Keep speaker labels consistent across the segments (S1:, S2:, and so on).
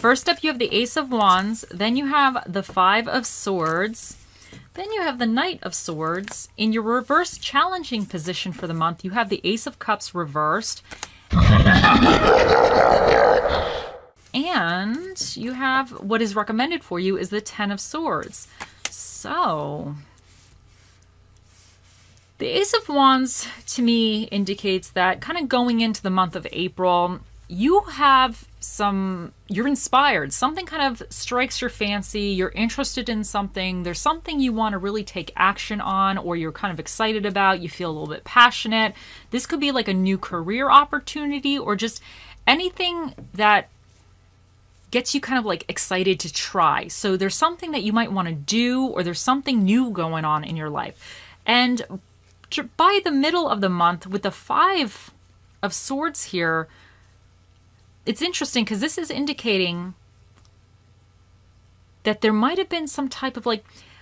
S1: First up, you have the Ace of Wands. Then you have the Five of Swords. Then you have the Knight of Swords. In your reverse challenging position for the month, you have the Ace of Cups reversed. And you have what is recommended for you is the Ten of Swords. So the Ace of Wands to me indicates that kind of going into the month of April, you have you're inspired. Something kind of strikes your fancy. You're interested in something. There's something you want to really take action on, or you're kind of excited about. You feel a little bit passionate. This could be like a new career opportunity, or just anything that gets you kind of like excited to try. So there's something that you might want to do, or there's something new going on in your life. And by the middle of the month, with the Five of Swords here, it's interesting because this is indicating that there might have been some type of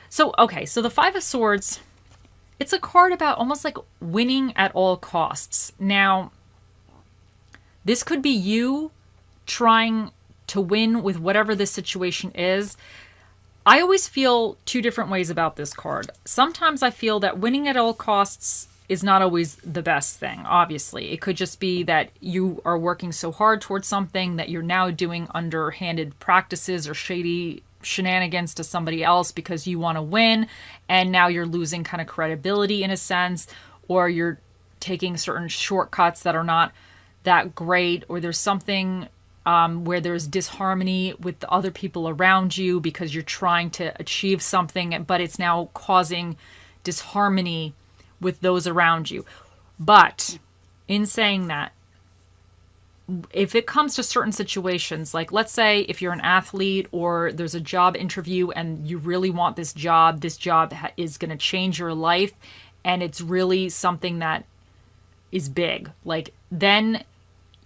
S1: so the Five of Swords, it's a card about almost like winning at all costs. Now, this could be you trying to win with whatever this situation is. I always feel two different ways about this card. Sometimes I feel that winning at all costs is not always the best thing, obviously. It could just be that you are working so hard towards something that you're now doing underhanded practices or shady shenanigans to somebody else because you want to win, and now you're losing kind of credibility in a sense, or you're taking certain shortcuts that are not that great, or there's something where there's disharmony with the other people around you because you're trying to achieve something, but it's now causing disharmony with those around you. But in saying that, if it comes to certain situations, like let's say if you're an athlete or there's a job interview and you really want this job is going to change your life, and it's really something that is big, then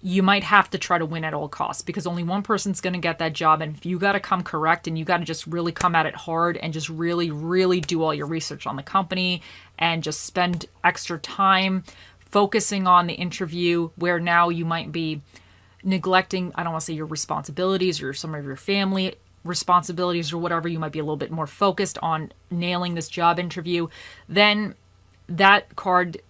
S1: you might have to try to win at all costs, because only one person's going to get that job. And if you got to come correct, and you got to just really come at it hard and just really, really do all your research on the company and just spend extra time focusing on the interview, where now you might be neglecting, I don't want to say your responsibilities or some of your family responsibilities or whatever. You might be a little bit more focused on nailing this job interview. Then that card,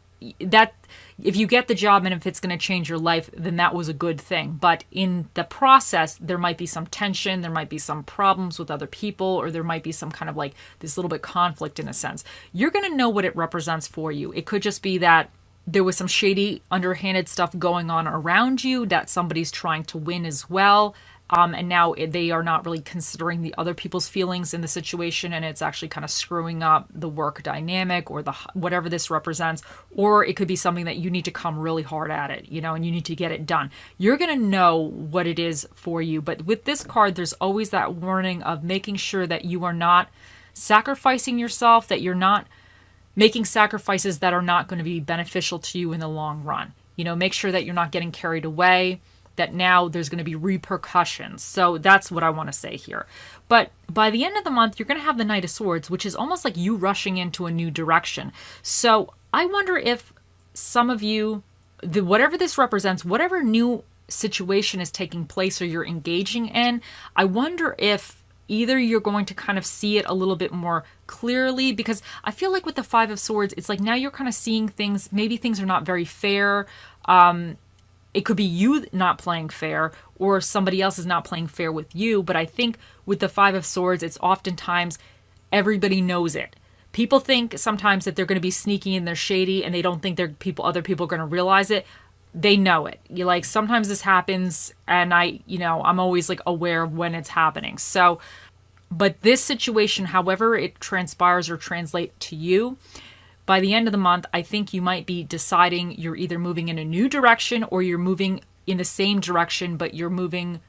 S1: that if you get the job and if it's going to change your life, then that was a good thing. But in the process, there might be some tension, there might be some problems with other people, or there might be some kind of this little bit conflict in a sense. You're going to know what it represents for you. It could just be that there was some shady, underhanded stuff going on around you, that somebody's trying to win as well. And now they are not really considering the other people's feelings in the situation, and it's actually kind of screwing up the work dynamic or whatever this represents. Or it could be something that you need to come really hard at it, and you need to get it done. You're going to know what it is for you. But with this card, there's always that warning of making sure that you are not sacrificing yourself, that you're not making sacrifices that are not going to be beneficial to you in the long run. Make sure that you're not getting carried away, that now there's going to be repercussions. So that's what I want to say here. But by the end of the month, you're going to have the Knight of Swords, which is almost like you rushing into a new direction. So I wonder if some of you, whatever this represents, whatever new situation is taking place or you're engaging in, I wonder if either you're going to kind of see it a little bit more clearly, because I feel like with the Five of Swords, it's like now you're kind of seeing things, maybe things are not very fair. It could be you not playing fair, or somebody else is not playing fair with you. But I think with the Five of Swords, it's oftentimes everybody knows it. People think sometimes that they're going to be sneaky and they're shady, and they don't think other people are going to realize it. They know it. Sometimes this happens, and I'm always aware of when it's happening. So, but this situation, however it transpires or translate to you, by the end of the month, I think you might be deciding you're either moving in a new direction or you're moving in the same direction, but you're moving,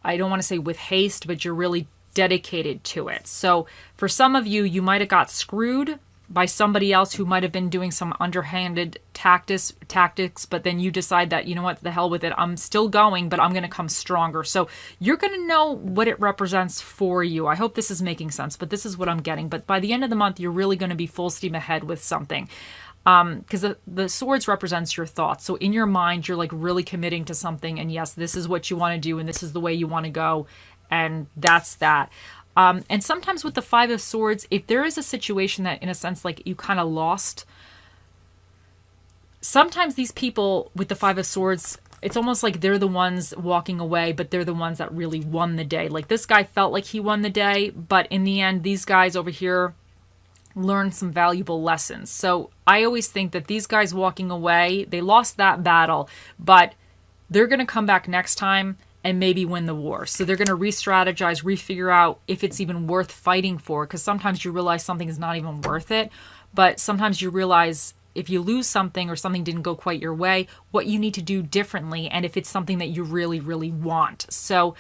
S1: I don't want to say with haste, but you're really dedicated to it. So for some of you, you might have got screwed by somebody else who might have been doing some underhanded tactics, but then you decide that, what, the hell with it, I'm still going, but I'm going to come stronger. So you're going to know what it represents for you. I hope this is making sense, but this is what I'm getting. But by the end of the month, you're really going to be full steam ahead with something. because the swords represents your thoughts. So in your mind, you're like really committing to something. And yes, this is what you want to do. And this is the way you want to go. And that's that. And sometimes with the Five of Swords, if there is a situation that in a sense, like you kind of lost, sometimes these people with the Five of Swords, it's almost like they're the ones walking away, but they're the ones that really won the day. Like this guy felt like he won the day, but in the end, these guys over here learn some valuable lessons. So I always think that these guys walking away, they lost that battle, but they're going to come back next time and maybe win the war. So they're going to re-strategize, refigure out if it's even worth fighting for, because sometimes you realize something is not even worth it, but sometimes you realize if you lose something or something didn't go quite your way, what you need to do differently, and if it's something that you really, really want. So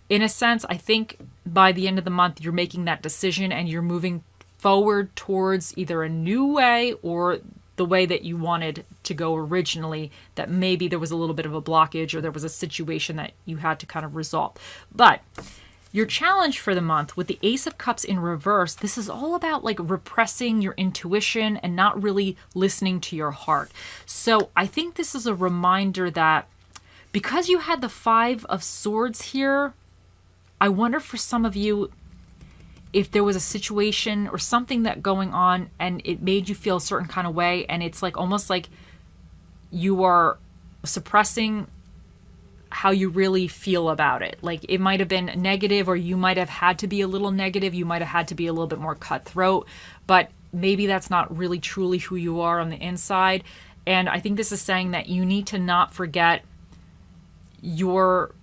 S1: in a sense, I think by the end of the month, you're making that decision and you're moving forward towards either a new way or the way that you wanted to go originally, that maybe there was a little bit of a blockage or there was a situation that you had to kind of resolve. But your challenge for the month with the Ace of Cups in reverse, this is all about like repressing your intuition and not really listening to your heart. So I think this is a reminder that because you had the Five of Swords here, I wonder for some of you, if there was a situation or something that going on and it made you feel a certain kind of way, and it's like almost like you are suppressing how you really feel about it. Like it might have been negative, or you might have had to be a little negative. You might have had to be a little bit more cutthroat, but maybe that's not really truly who you are on the inside. And I think this is saying that you need to not forget your,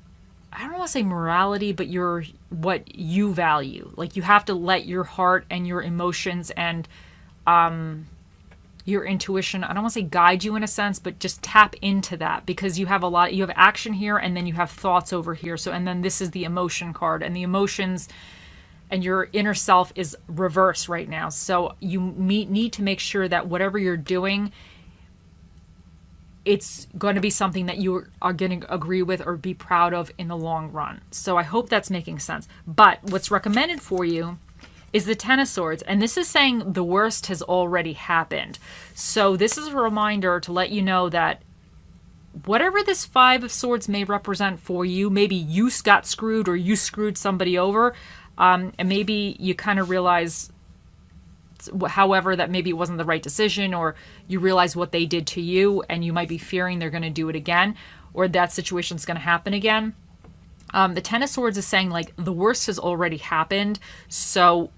S1: I don't want to say morality, but your, what you value. Like you have to let your heart and your emotions and your intuition, I don't want to say guide you in a sense, but just tap into that, because you have you have action here and then you have thoughts over here. So, and then this is the emotion card, and the emotions and your inner self is reverse right now. So you need to make sure that whatever you're doing, it's going to be something that you are going to agree with or be proud of in the long run. So I hope that's making sense. But what's recommended for you is the Ten of Swords. And this is saying the worst has already happened. So this is a reminder to let you know that whatever this Five of Swords may represent for you, maybe you got screwed or you screwed somebody over, and maybe you kind of realize, however, that maybe it wasn't the right decision, or you realize what they did to you and you might be fearing they're going to do it again, or that situation's going to happen again. The Ten of Swords is saying like the worst has already happened. So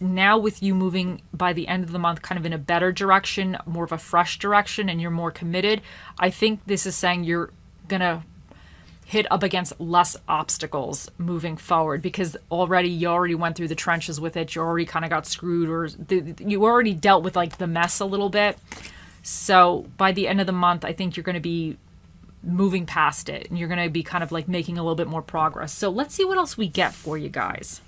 S1: now with you moving by the end of the month kind of in a better direction, more of a fresh direction, and you're more committed, I think this is saying you're going to hit up against less obstacles moving forward, because you already went through the trenches with it. You already kind of got screwed, or you already dealt with like the mess a little bit. So by the end of the month, I think you're going to be moving past it and you're going to be kind of like making a little bit more progress. So let's see what else we get for you guys.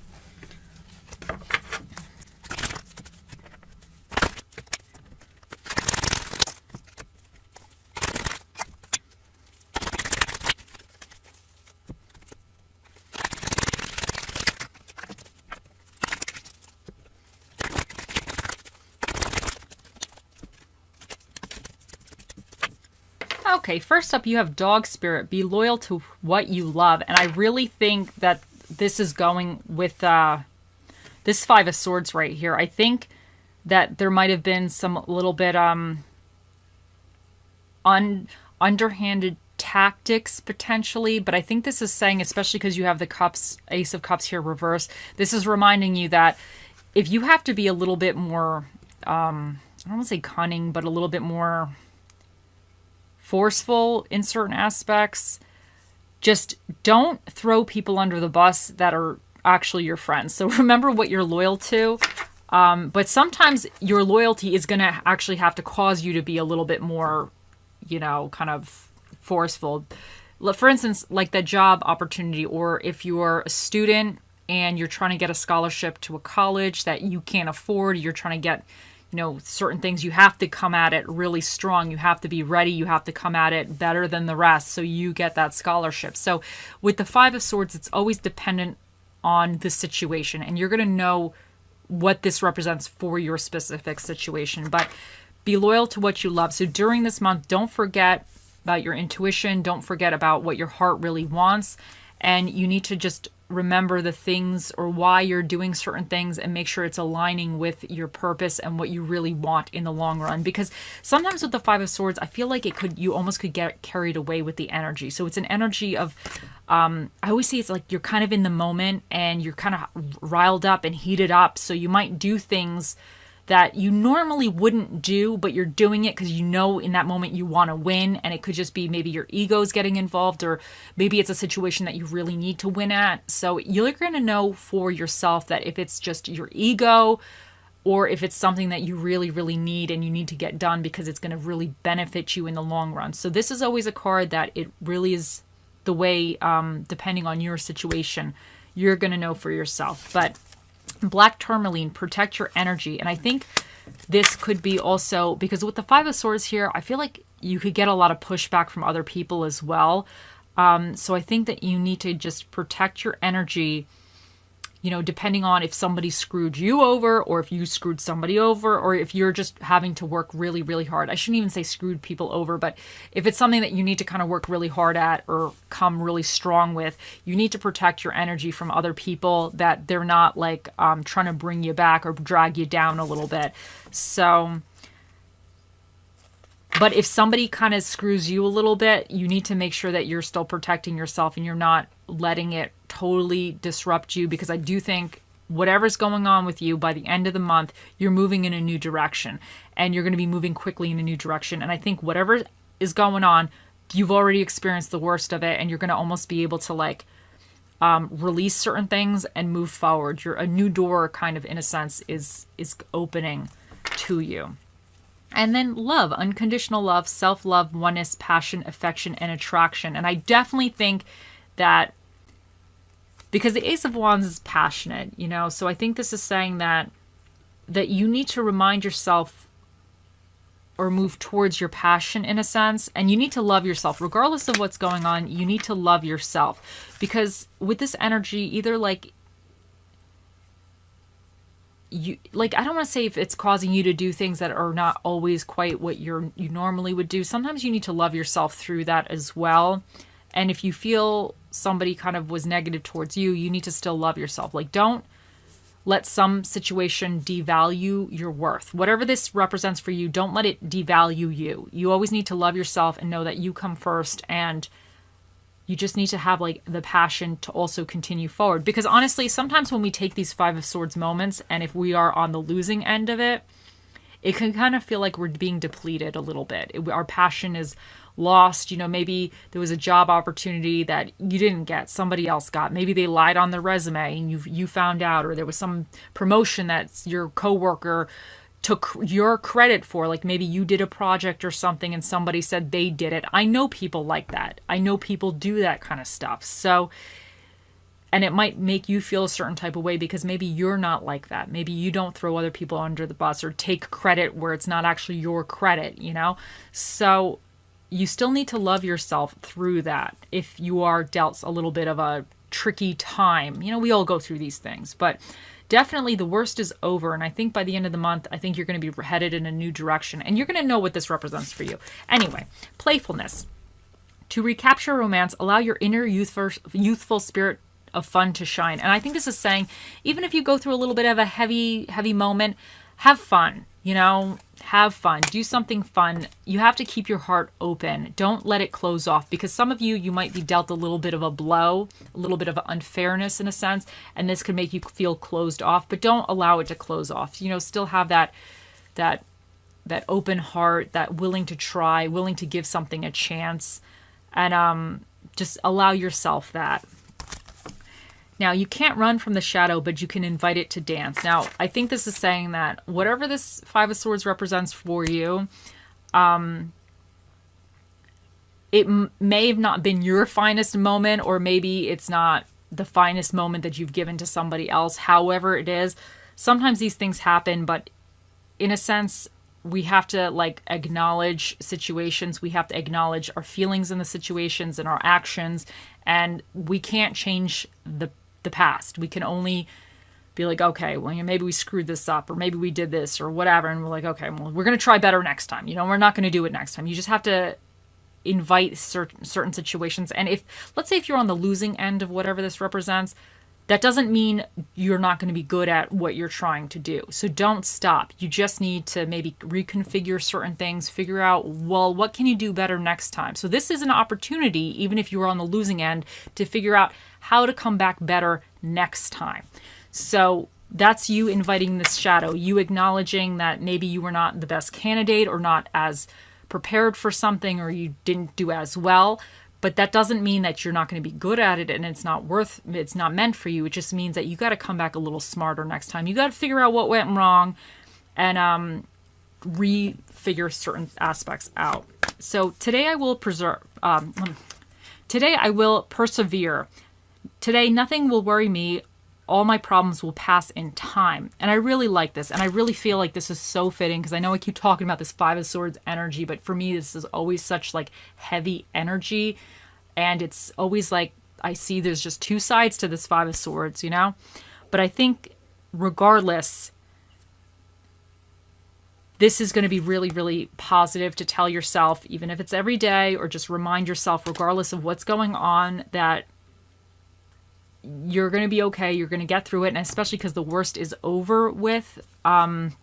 S1: Okay, first up you have Dog Spirit. Be loyal to what you love. And I really think that this is going with this Five of Swords right here. I think that there might have been some little bit underhanded tactics potentially, but I think this is saying, especially because you have the Cups, Ace of Cups here reverse, this is reminding you that if you have to be a little bit more, I don't want to say cunning, but a little bit more forceful in certain aspects, just don't throw people under the bus that are actually your friends. So remember what you're loyal to. But sometimes your loyalty is going to actually have to cause you to be a little bit more, kind of forceful. For instance, like the job opportunity, or if you're a student and you're trying to get a scholarship to a college that you can't afford, you're trying to get certain things, you have to come at it really strong. You have to be ready. You have to come at it better than the rest so you get that scholarship. So with the Five of Swords, it's always dependent on the situation, and you're going to know what this represents for your specific situation. But be loyal to what you love. So during this month, don't forget about your intuition. Don't forget about what your heart really wants. And you need to just remember the things or why you're doing certain things and make sure it's aligning with your purpose and what you really want in the long run. Because sometimes with the Five of Swords, I feel like you almost could get carried away with the energy. So it's an energy of, I always say it's like you're kind of in the moment and you're kind of riled up and heated up. So you might do things that you normally wouldn't do, but you're doing it because you know in that moment you want to win. And it could just be maybe your ego's getting involved, or maybe it's a situation that you really need to win at. So you're going to know for yourself that if it's just your ego or if it's something that you really, really need and you need to get done because it's going to really benefit you in the long run. So this is always a card that it really is the way, depending on your situation, you're going to know for yourself. But Black tourmaline, protect your energy. And I think this could be also, because with the Five of Swords here, I feel like you could get a lot of pushback from other people as well. So I think that you need to just protect your energy, you know, depending on if somebody screwed you over or if you screwed somebody over, or if you're just having to work really, really hard. I shouldn't even say screwed people over, but if it's something that you need to kind of work really hard at or come really strong with, you need to protect your energy from other people, that they're not like trying to bring you back or drag you down a little bit. So, but if somebody kind of screws you a little bit, you need to make sure that you're still protecting yourself and you're not letting it totally disrupt you, because I do think whatever's going on with you, by the end of the month, you're moving in a new direction and you're going to be moving quickly in a new direction. And I think whatever is going on, you've already experienced the worst of it, and you're going to almost be able to like release certain things and move forward. A new door kind of, in a sense, is opening to you. And then love, unconditional love, self-love, oneness, passion, affection, and attraction. And I definitely think that, because the Ace of Wands is passionate, you know, so I think this is saying that you need to remind yourself or move towards your passion in a sense, and you need to love yourself. Regardless of what's going on, you need to love yourself, because with this energy, either like, I don't want to say if it's causing you to do things that are not always quite what you normally would do. Sometimes you need to love yourself through that as well. And if you feel somebody kind of was negative towards you, you need to still love yourself. Like, don't let some situation devalue your worth. Whatever this represents for you, don't let it devalue you. You always need to love yourself and know that you come first, and you just need to have like the passion to also continue forward. Because honestly, sometimes when we take these Five of Swords moments, and if we are on the losing end of it, it can kind of feel like we're being depleted a little bit. Our passion is lost. You know, maybe there was a job opportunity that you didn't get, somebody else got. Maybe they lied on their resume and you found out, or there was some promotion that your coworker took your credit for. Like maybe you did a project or something and somebody said they did it. I know people like that. I know people do that kind of stuff. So, and it might make you feel a certain type of way because maybe you're not like that. Maybe you don't throw other people under the bus or take credit where it's not actually your credit, you know? So you still need to love yourself through that if you are dealt a little bit of a tricky time. You know, we all go through these things, but definitely the worst is over. And I think by the end of the month, I think you're going to be headed in a new direction, and you're going to know what this represents for you. Anyway, playfulness. To recapture romance, allow your inner youthful spirit of fun to shine. And I think this is saying, even if you go through a little bit of a heavy moment, have fun, you know, have fun, do something fun. You have to keep your heart open. Don't let it close off, because some of you might be dealt a little bit of a blow, a little bit of unfairness in a sense, and this could make you feel closed off, but don't allow it to close off. You know, still have that open heart, that willing to try, willing to give something a chance, and just allow yourself that. Now, you can't run from the shadow, but you can invite it to dance. Now, I think this is saying that whatever this Five of Swords represents for you, it may have not been your finest moment, or maybe it's not the finest moment that you've given to somebody else. However it is, sometimes these things happen, but in a sense, we have to like acknowledge situations. We have to acknowledge our feelings in the situations and our actions, and we can't change the past. We can only be like, okay, well, maybe we screwed this up, or maybe we did this or whatever. And we're like, okay, well, we're going to try better next time. We're not going to do it next time. You just have to invite certain situations. And let's say if you're on the losing end of whatever this represents, that doesn't mean you're not going to be good at what you're trying to do. So don't stop. You just need to maybe reconfigure certain things, figure out, well, what can you do better next time? So this is an opportunity, even if you were on the losing end, to figure out how to come back better next time. So that's you inviting this shadow, you acknowledging that maybe you were not the best candidate or not as prepared for something, or you didn't do as well. But that doesn't mean that you're not going to be good at it and it's not meant for you. It just means that you got to come back a little smarter next time. You got to figure out what went wrong and refigure certain aspects out. So today I will persevere. Today nothing will worry me. All my problems will pass in time. And I really like this. And I really feel like this is so fitting, because I know I keep talking about this Five of Swords energy, but for me, this is always such like heavy energy. And it's always like, I see there's just two sides to this Five of Swords, But I think regardless, this is going to be really, really positive to tell yourself, even if it's every day, or just remind yourself, regardless of what's going on, that you're going to be okay. You're going to get through it. And especially because the worst is over with. And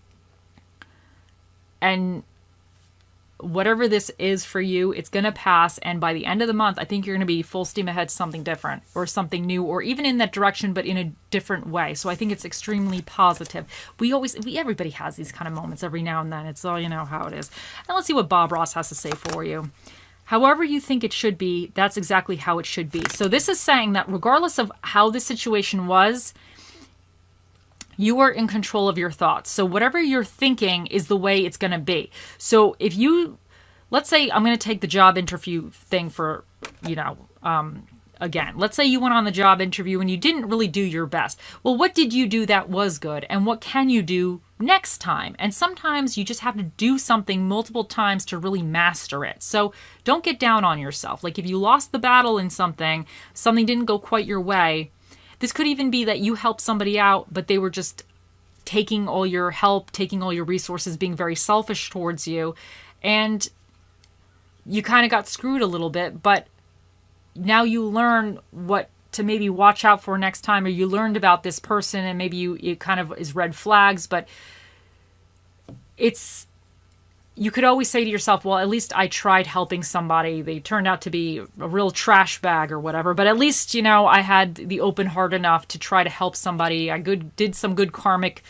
S1: whatever this is for you, it's going to pass. And by the end of the month, I think you're going to be full steam ahead to something different or something new, or even in that direction, but in a different way. So I think it's extremely positive. Everybody has these kind of moments every now and then. It's all, how it is. And let's see what Bob Ross has to say for you. However you think it should be, that's exactly how it should be. So this is saying that regardless of how the situation was, you are in control of your thoughts. So whatever you're thinking is the way it's going to be. So if let's say I'm going to take the job interview thing for, again, let's say you went on the job interview and you didn't really do your best. Well, what did you do that was good? And what can you do next time? And sometimes you just have to do something multiple times to really master it. So don't get down on yourself. Like if you lost the battle in something didn't go quite your way. This could even be that you helped somebody out, but they were just taking all your help, taking all your resources, being very selfish towards you. And you kind of got screwed a little bit, but now you learn what to maybe watch out for next time, or you learned about this person and maybe it kind of is red flags, but you could always say to yourself, well, at least I tried helping somebody. They turned out to be a real trash bag or whatever, but at least, I had the open heart enough to try to help somebody. I did some good karmic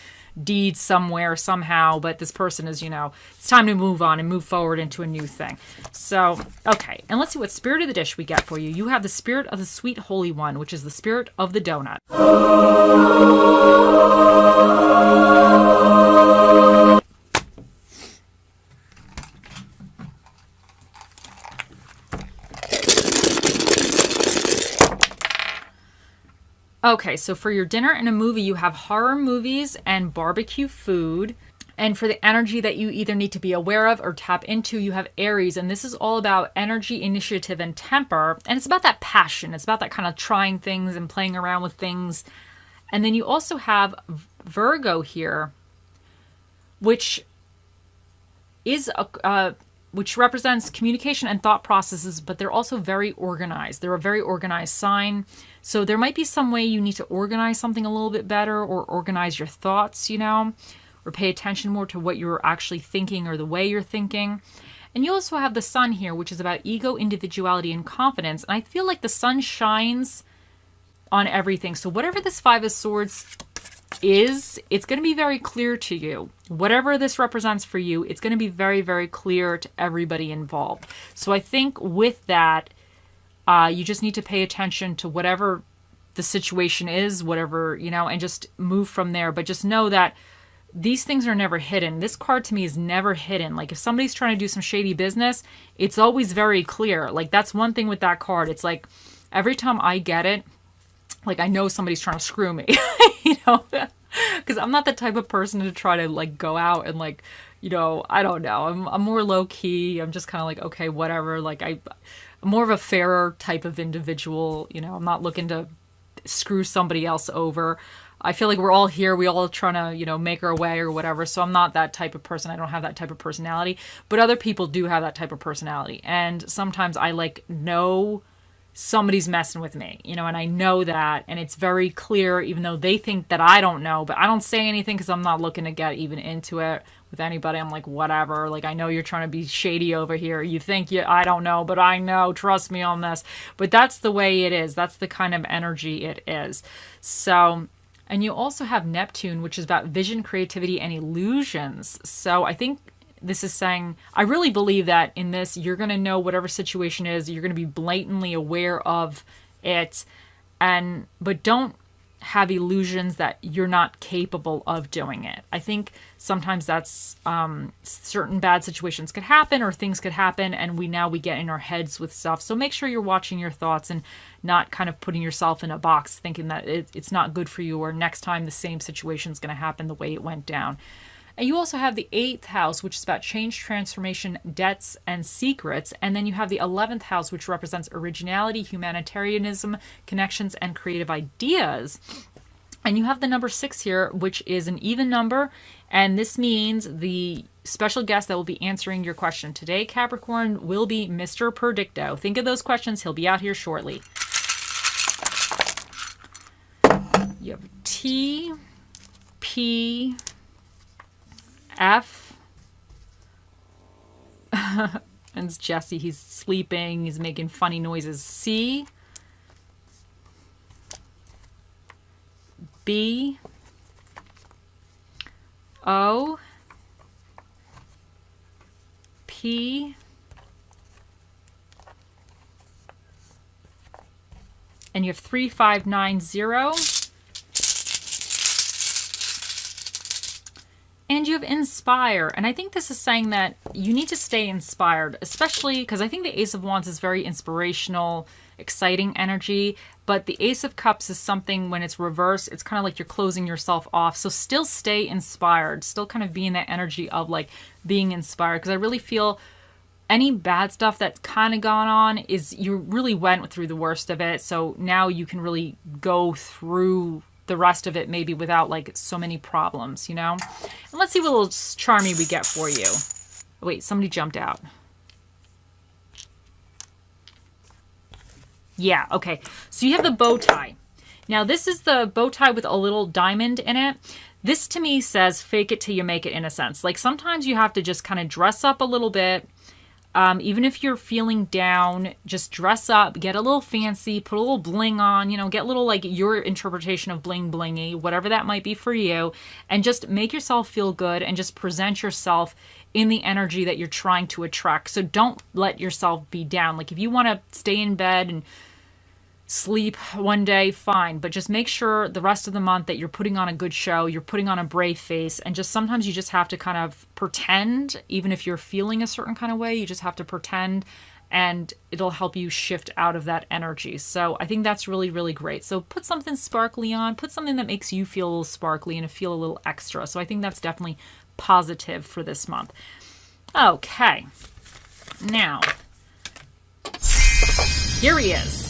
S1: deeds somewhere, somehow, but this person is, it's time to move on and move forward into a new thing. So, okay. And let's see what spirit of the dish we get for you. You have the spirit of the sweet holy one, which is the spirit of the donut. Okay, so for your dinner and a movie, you have horror movies and barbecue food. And for the energy that you either need to be aware of or tap into, you have Aries. And this is all about energy, initiative, and temper. And it's about that passion. It's about that kind of trying things and playing around with things. And then you also have Virgo here, which is which represents communication and thought processes, but they're also very organized. They're a very organized sign. So there might be some way you need to organize something a little bit better, or organize your thoughts, or pay attention more to what you're actually thinking or the way you're thinking. And you also have the sun here, which is about ego, individuality, and confidence. And I feel like the sun shines on everything. So whatever this Five of Swords is, it's going to be very clear to you. Whatever this represents for you, it's going to be very, very clear to everybody involved. So I think with that, you just need to pay attention to whatever the situation is, whatever, and just move from there. But just know that these things are never hidden. This card to me is never hidden. Like if somebody's trying to do some shady business, it's always very clear. Like that's one thing with that card. It's like every time I get it, like I know somebody's trying to screw me, because I'm not the type of person to try to like go out and like, I don't know. I'm more low key. I'm just kind of like, okay, whatever. Like I'm more of a fairer type of individual. I'm not looking to screw somebody else over. I feel like we're all here. We all trying to, make our way or whatever. So I'm not that type of person. I don't have that type of personality. But other people do have that type of personality. And sometimes I know somebody's messing with me, and I know that. And it's very clear, even though they think that I don't know. But I don't say anything because I'm not looking to get even into it with anybody. I'm like, whatever. Like, I know you're trying to be shady over here. You think I don't know, but I know. Trust me on this. But that's the way it is. That's the kind of energy it is. So... And you also have Neptune, which is about vision, creativity, and illusions. So I think this is saying, I really believe that in this, you're going to know whatever situation is, you're going to be blatantly aware of it, but don't have illusions that you're not capable of doing it. I think sometimes that's certain bad situations could happen or things could happen, and we get in our heads with stuff. So make sure you're watching your thoughts and not kind of putting yourself in a box thinking that it's not good for you, or next time the same situation is going to happen the way it went down. And you also have the 8th house, which is about change, transformation, debts, and secrets. And then you have the 11th house, which represents originality, humanitarianism, connections, and creative ideas. And you have the number 6 here, which is an even number. And this means the special guest that will be answering your question today, Capricorn, will be Mr. Predicto. Think of those questions. He'll be out here shortly. You have T, P, F, and it's Jesse. He's sleeping. He's making funny noises. C, B, O, P, and you have 3590. And you have inspire. And I think this is saying that you need to stay inspired, especially because I think the Ace of Wands is very inspirational, exciting energy. But the Ace of Cups is something when it's reversed, it's kind of like you're closing yourself off. So still stay inspired, still kind of be in that energy of like being inspired. Because I really feel any bad stuff that's kind of gone on is you really went through the worst of it. So now you can really go through the rest of it maybe without like so many problems, And let's see what little charmy we get for you. Wait, somebody jumped out. Yeah, okay. So you have the bow tie. Now this is the bow tie with a little diamond in it. This to me says fake it till you make it, in a sense. Like sometimes you have to just kind of dress up a little bit. Even if you're feeling down, just dress up, get a little fancy, put a little bling on, get a little like your interpretation of bling blingy, whatever that might be for you, and just make yourself feel good and just present yourself in the energy that you're trying to attract. So don't let yourself be down. Like if you want to stay in bed and sleep one day, fine, but just make sure the rest of the month that you're putting on a good show, you're putting on a brave face, and just sometimes you just have to kind of pretend, even if you're feeling a certain kind of way, you just have to pretend, and it'll help you shift out of that energy. So I think that's really, really great. So put something sparkly on, put something that makes you feel a little sparkly and feel a little extra. So I think that's definitely positive for this month. Okay, now here he is.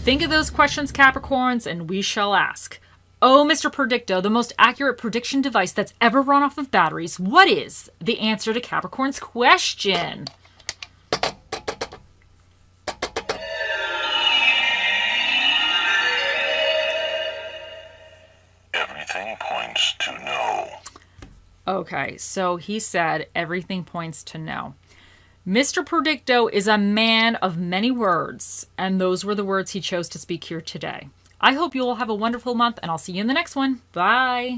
S1: Think of those questions, Capricorns, and we shall ask. Oh, Mr. Predicto, the most accurate prediction device that's ever run off of batteries. What is the answer to Capricorn's question?
S2: Everything points to no.
S1: Okay, so he said everything points to no. Mr. Predicto is a man of many words, and those were the words he chose to speak here today. I hope you all have a wonderful month, and I'll see you in the next one. Bye.